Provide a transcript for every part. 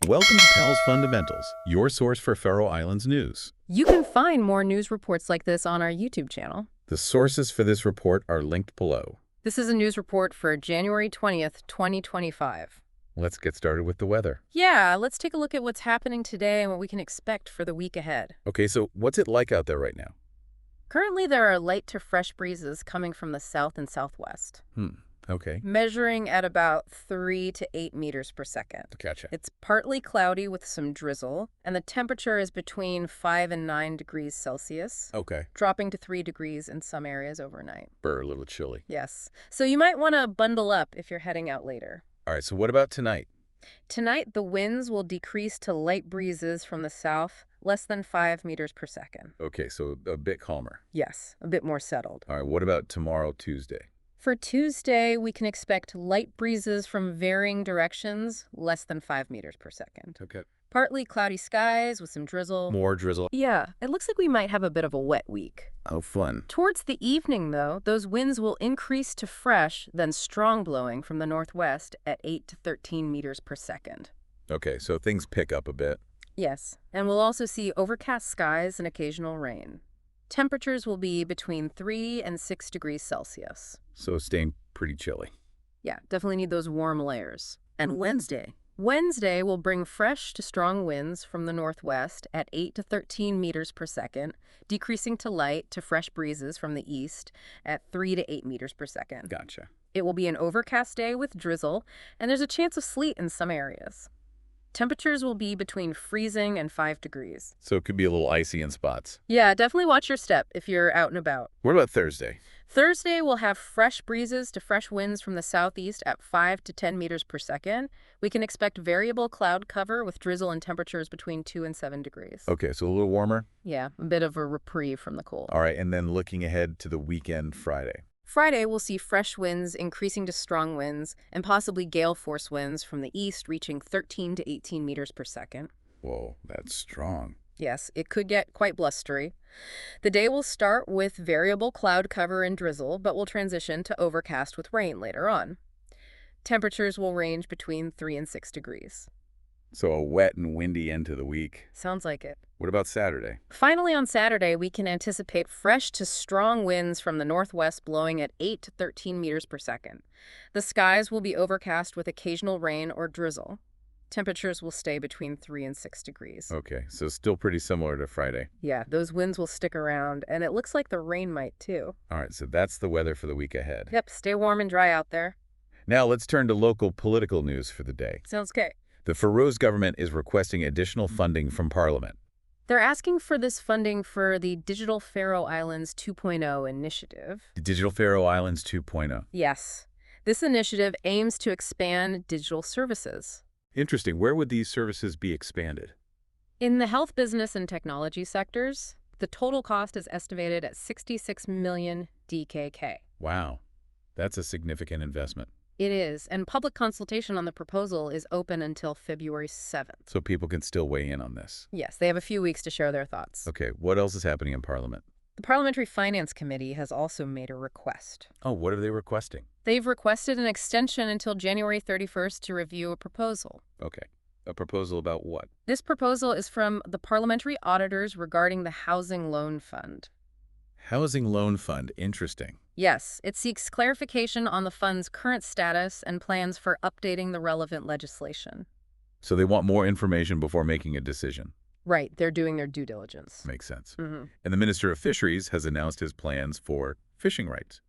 Welcome to Pals Fundamentals, your source for Faroe Islands news. You can find more news reports like this on our YouTube channel. The sources for this report are linked below. This is a news report for January 20th, 2025. Let's get started with the weather. Yeah, let's take a look at what's happening today and what we can expect for the week ahead. Okay, so what's it like out there right now? Currently, there are light to fresh breezes coming from the south and southwest, Okay. measuring at about 3 to 8 meters per second. Gotcha. It's partly cloudy with some drizzle, and the temperature is between 5 and 9 degrees Celsius, Okay. dropping to 3 degrees in some areas overnight. A little chilly. Yes, so you might want to bundle up if you're heading out later. All right, so what about tonight? Tonight, the winds will decrease to light breezes from the south, less than 5 meters per second. Okay, so a bit calmer. Yes, a bit more settled. All right, what about tomorrow, Tuesday? For Tuesday, we can expect light breezes from varying directions, less than 5 meters per second. Okay. Partly cloudy skies with some drizzle. More drizzle. Yeah, it looks like we might have a bit of a wet week. Oh, fun. Towards the evening, though, those winds will increase to fresh, then strong blowing from the northwest at 8 to 13 meters per second. Okay, so things pick up a bit. Yes, and we'll also see overcast skies and occasional rain. Temperatures will be between 3 and 6 degrees Celsius. So staying pretty chilly. Yeah, definitely need those warm layers. And Wednesday will bring fresh to strong winds from the northwest at 8 to 13 meters per second, decreasing to light to fresh breezes from the east at 3 to 8 meters per second. Gotcha. It will be an overcast day with drizzle, and there's a chance of sleet in some areas. Temperatures will be between freezing and 5 degrees. So it could be a little icy in spots. Yeah, definitely watch your step if you're out and about. What about Thursday? Thursday will have fresh breezes to fresh winds from the southeast at 5 to 10 meters per second. We can expect variable cloud cover with drizzle and temperatures between 2 and 7 degrees. Okay, so a little warmer. Yeah, a bit of a reprieve from the cold. All right, and then looking ahead to the weekend, Friday. Friday, we'll see fresh winds increasing to strong winds and possibly gale force winds from the east reaching 13 to 18 meters per second. Whoa, that's strong. Yes, it could get quite blustery. The day will start with variable cloud cover and drizzle, but will transition to overcast with rain later on. Temperatures will range between 3 and 6 degrees. So a wet and windy end to the week. Sounds like it. What about Saturday? Finally, on Saturday, we can anticipate fresh to strong winds from the northwest blowing at 8 to 13 meters per second. The skies will be overcast with occasional rain or drizzle. Temperatures will stay between 3 and 6 degrees. Okay, so still pretty similar to Friday. Yeah, those winds will stick around, and it looks like the rain might too. All right, so that's the weather for the week ahead. Yep, stay warm and dry out there. Now let's turn to local political news for the day. Sounds okay. The Faroese government is requesting additional funding from Parliament. They're asking for this funding for the Digital Faroe Islands 2.0 initiative. The Digital Faroe Islands 2.0. Yes. This initiative aims to expand digital services. Interesting. Where would these services be expanded? In the health, business, and technology sectors, the total cost is estimated at 66 million DKK. Wow, that's a significant investment. It is, and public consultation on the proposal is open until February 7th. So people can still weigh in on this. Yes, they have a few weeks to share their thoughts. Okay, what else is happening in Parliament? The Parliamentary Finance Committee has also made a request. Oh, what are they requesting? They've requested an extension until January 31st to review a proposal. Okay, a proposal about what? This proposal is from the parliamentary auditors regarding the Housing Loan Fund. Housing Loan Fund, interesting. Yes, it seeks clarification on the fund's current status and plans for updating the relevant legislation. So they want more information before making a decision. Right, they're doing their due diligence. Makes sense. Mm-hmm. And the Minister of Fisheries has announced his plans for fishing rights.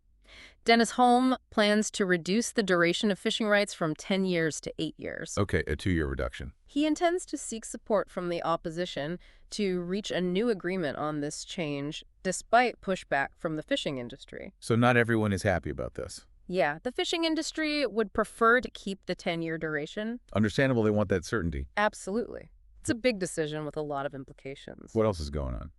Dennis Holm plans to reduce the duration of fishing rights from 10 years to 8 years. Okay, a 2-year reduction. He intends to seek support from the opposition to reach a new agreement on this change, despite pushback from the fishing industry. So not everyone is happy about this. Yeah, the fishing industry would prefer to keep the 10-year duration. Understandable, they want that certainty. Absolutely. It's a big decision with a lot of implications. What else is going on?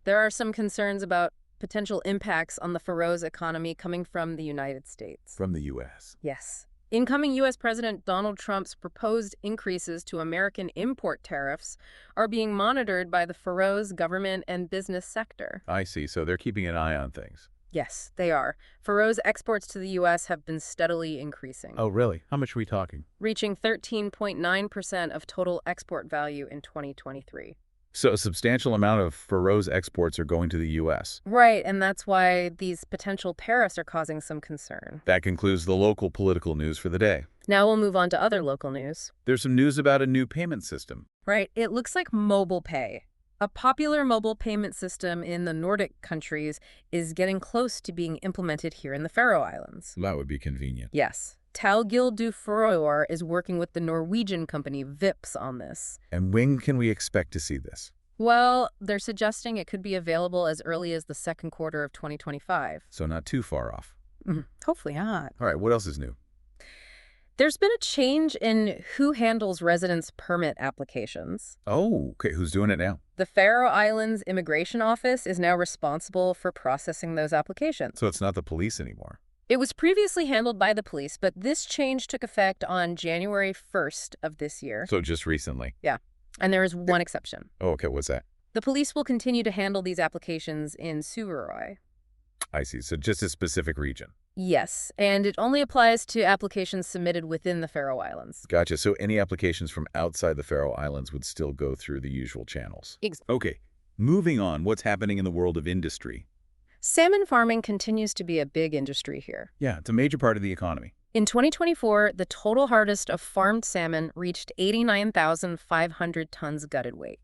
There are some concerns about potential impacts on the Faroes economy coming from the United States. From the U.S. Yes. Incoming U.S. President Donald Trump's proposed increases to American import tariffs are being monitored by the Faroes government and business sector. I see, so they're keeping an eye on things. Yes, they are. Faroe's exports to the U.S. have been steadily increasing, Oh, really? How much are we talking? reaching 13.9% of total export value in 2023. So a substantial amount of Faroe's exports are going to the U.S. Right, and that's why these potential tariffs are causing some concern. That concludes the local political news for the day. Now we'll move on to other local news. There's some news about a new payment system. Right, it looks like mobile pay. A popular mobile payment system in the Nordic countries is getting close to being implemented here in the Faroe Islands. That would be convenient. Yes. Talgildu Faroer is working with the Norwegian company Vipps on this. And when can we expect to see this? Well, they're suggesting it could be available as early as the second quarter of 2025. So not too far off. Hopefully not. All right, what else is new? There's been a change in who handles residence permit applications. Oh, okay. Who's doing it now? The Faroe Islands Immigration Office is now responsible for processing those applications. So it's not the police anymore. It was previously handled by the police, but this change took effect on January 1st of this year. So just recently. Yeah. And there is one exception. Oh, okay. What's that? The police will continue to handle these applications in Suðuroy. I see. So just a specific region. Yes, and it only applies to applications submitted within the Faroe Islands. Gotcha. So any applications from outside the Faroe Islands would still go through the usual channels. Okay. Moving on, what's happening in the world of industry? Salmon farming continues to be a big industry here. Yeah, it's a major part of the economy. In 2024, the total harvest of farmed salmon reached 89,500 tons gutted weight.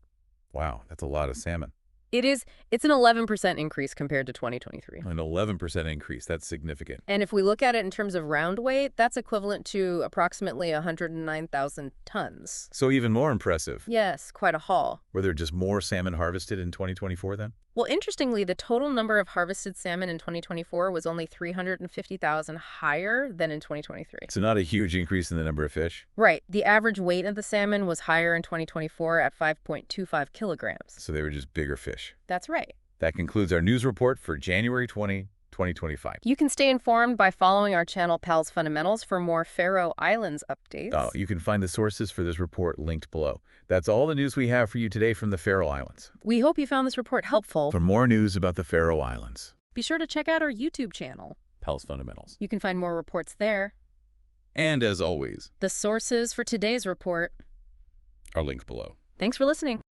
Wow, that's a lot of salmon. It's an 11% increase compared to 2023. An 11% increase. That's significant. And if we look at it in terms of round weight, that's equivalent to approximately 109,000 tons. So even more impressive. Yes, quite a haul. Were there just more salmon harvested in 2024 then? Well, interestingly, the total number of harvested salmon in 2024 was only 350,000 higher than in 2023. So not a huge increase in the number of fish. Right. The average weight of the salmon was higher in 2024 at 5.25 kilograms. So they were just bigger fish. That's right. That concludes our news report for January 20, 2025. You can stay informed by following our channel Pals Fundamentals for more Faroe Islands updates. You can find the sources for this report linked below. That's all the news we have for you today from the Faroe Islands. We hope you found this report helpful. For more news about the Faroe Islands, Be sure to check out our YouTube channel. Pals Fundamentals. You can find more reports there. And as always, The sources for today's report are linked below. Thanks for listening.